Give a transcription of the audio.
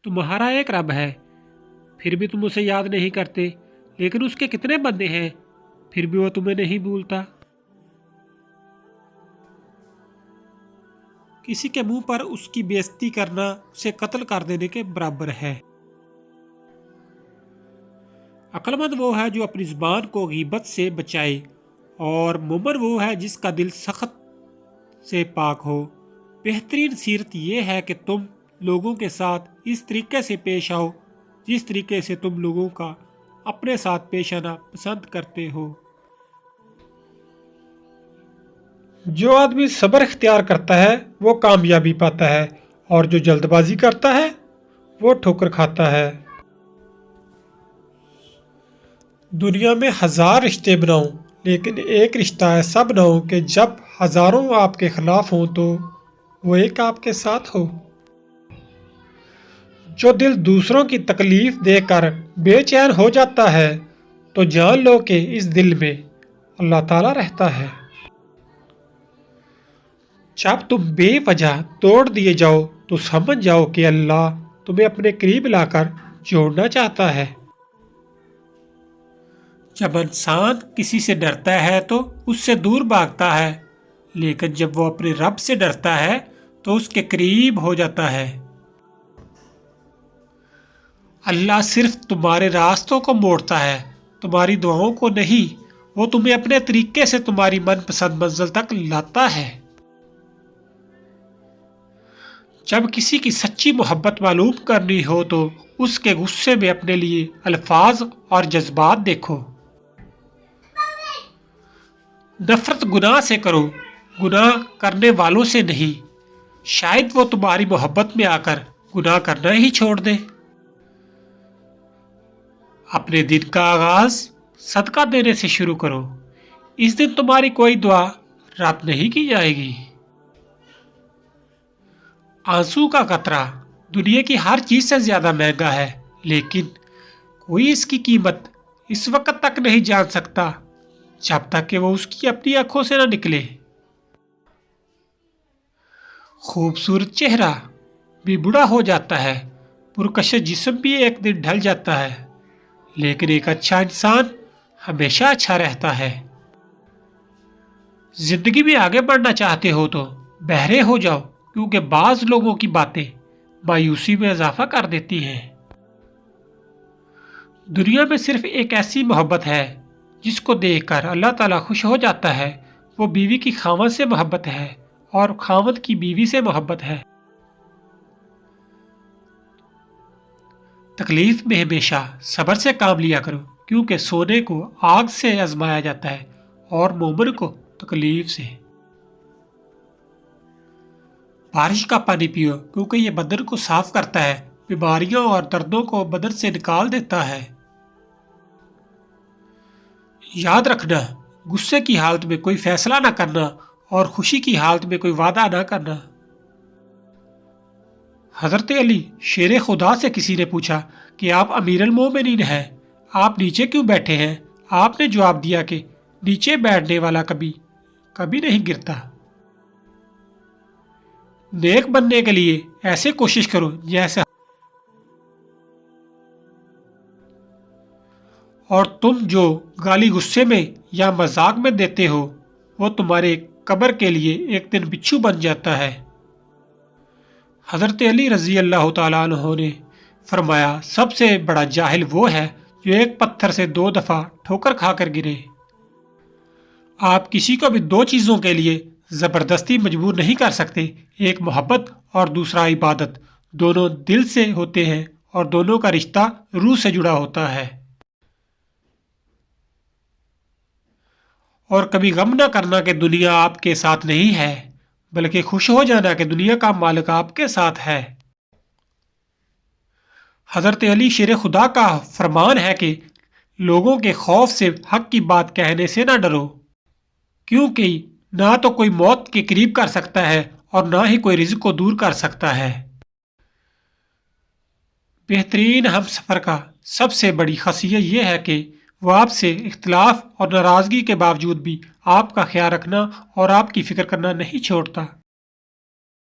تمہارا ایک رب ہے، پھر بھی تم اسے یاد نہیں کرتے، لیکن اس کے کتنے بندے ہیں، پھر بھی وہ تمہیں نہیں بھولتا۔ کسی کے منہ پر اس کی بے عزتی کرنا اسے قتل کر دینے کے برابر ہے۔ عقل مند وہ ہے جو اپنی زبان کو غیبت سے بچائے، اور مومن وہ ہے جس کا دل سخت سے پاک ہو۔ بہترین سیرت یہ ہے کہ تم لوگوں کے ساتھ اس طریقے سے پیش آؤ جس طریقے سے تم لوگوں کا اپنے ساتھ پیش آنا پسند کرتے ہو۔ جو آدمی صبر اختیار کرتا ہے وہ کامیابی پاتا ہے، اور جو جلد بازی کرتا ہے وہ ٹھوکر کھاتا ہے۔ دنیا میں 1000 رشتے بناؤ، لیکن ایک رشتہ ایسا بناؤ کہ جب ہزاروں آپ کے خلاف ہوں تو وہ ایک آپ کے ساتھ ہو۔ جو دل دوسروں کی تکلیف دیکھ کر بے چین ہو جاتا ہے تو جان لو کہ اس دل میں اللہ تعالیٰ رہتا ہے۔ جب تم بے وجہ توڑ دیے جاؤ تو سمجھ جاؤ کہ اللہ تمہیں اپنے قریب لا کر جوڑنا چاہتا ہے۔ جب انسان کسی سے ڈرتا ہے تو اس سے دور بھاگتا ہے، لیکن جب وہ اپنے رب سے ڈرتا ہے تو اس کے قریب ہو جاتا ہے۔ اللہ صرف تمہارے راستوں کو موڑتا ہے، تمہاری دعاؤں کو نہیں۔ وہ تمہیں اپنے طریقے سے تمہاری من پسند منزل تک لاتا ہے۔ جب کسی کی سچی محبت معلوم کرنی ہو تو اس کے غصے میں اپنے لیے الفاظ اور جذبات دیکھو۔ نفرت گناہ سے کرو، گناہ کرنے والوں سے نہیں، شاید وہ تمہاری محبت میں آ کر گناہ کرنا ہی چھوڑ دے۔ اپنے دن کا آغاز صدقہ دینے سے شروع کرو، اس دن تمہاری کوئی دعا رد نہیں کی جائے گی۔ آنسو کا قطرہ دنیا کی ہر چیز سے زیادہ مہنگا ہے، لیکن کوئی اس کی قیمت اس وقت تک نہیں جان سکتا جب تک کہ وہ اس کی اپنی آنکھوں سے نہ نکلے۔ خوبصورت چہرہ بھی بوڑھا ہو جاتا ہے، پرکشش جسم بھی ایک دن ڈھل جاتا ہے، لیکن ایک اچھا انسان ہمیشہ اچھا رہتا ہے۔ زندگی میں آگے بڑھنا چاہتے ہو تو بہرے ہو جاؤ، کیونکہ بعض لوگوں کی باتیں مایوسی میں اضافہ کر دیتی ہیں۔ دنیا میں صرف ایک ایسی محبت ہے جس کو دیکھ کر اللہ تعالیٰ خوش ہو جاتا ہے، وہ بیوی کی خاوند سے محبت ہے اور خاوند کی بیوی سے محبت ہے۔ تکلیف میں ہمیشہ صبر سے کام لیا کرو، کیونکہ سونے کو آگ سے آزمایا جاتا ہے اور مومن کو تکلیف سے۔ بارش کا پانی پیو، کیونکہ یہ بدن کو صاف کرتا ہے، بیماریوں اور دردوں کو بدن سے نکال دیتا ہے۔ یاد رکھنا، غصے کی حالت میں کوئی فیصلہ نہ کرنا اور خوشی کی حالت میں کوئی وعدہ نہ کرنا۔ حضرت علی شیر خدا سے کسی نے پوچھا کہ آپ امیر المومنین ہیں، آپ نیچے کیوں بیٹھے ہیں؟ آپ نے جواب دیا کہ نیچے بیٹھنے والا کبھی نہیں گرتا۔ نیک بننے کے لیے ایسے کوشش کرو جیسے، اور تم جو گالی غصے میں یا مذاق میں دیتے ہو وہ تمہارے قبر کے لیے ایک دن بچھو بن جاتا ہے۔ حضرت علی رضی اللہ تعالیٰ عنہ نے فرمایا، سب سے بڑا جاہل وہ ہے جو ایک پتھر سے 2 دفعہ ٹھوکر کھا کر گرے۔ آپ کسی کو بھی 2 چیزوں کے لیے زبردستی مجبور نہیں کر سکتے، ایک محبت اور دوسرا عبادت، دونوں دل سے ہوتے ہیں اور دونوں کا رشتہ روح سے جڑا ہوتا ہے۔ اور کبھی غم نہ کرنا کہ دنیا آپ کے ساتھ نہیں ہے، بلکہ خوش ہو جانا کہ دنیا کا مالک آپ کے ساتھ ہے۔ حضرت علی شیر خدا کا فرمان ہے کہ لوگوں کے خوف سے حق کی بات کہنے سے نہ ڈرو، کیونکہ نہ تو کوئی موت کے قریب کر سکتا ہے اور نہ ہی کوئی رزق کو دور کر سکتا ہے۔ بہترین ہم سفر کا سب سے بڑی خاصیت یہ ہے کہ وہ آپ سے اختلاف اور ناراضگی کے باوجود بھی آپ کا خیال رکھنا اور آپ کی فکر کرنا نہیں چھوڑتا۔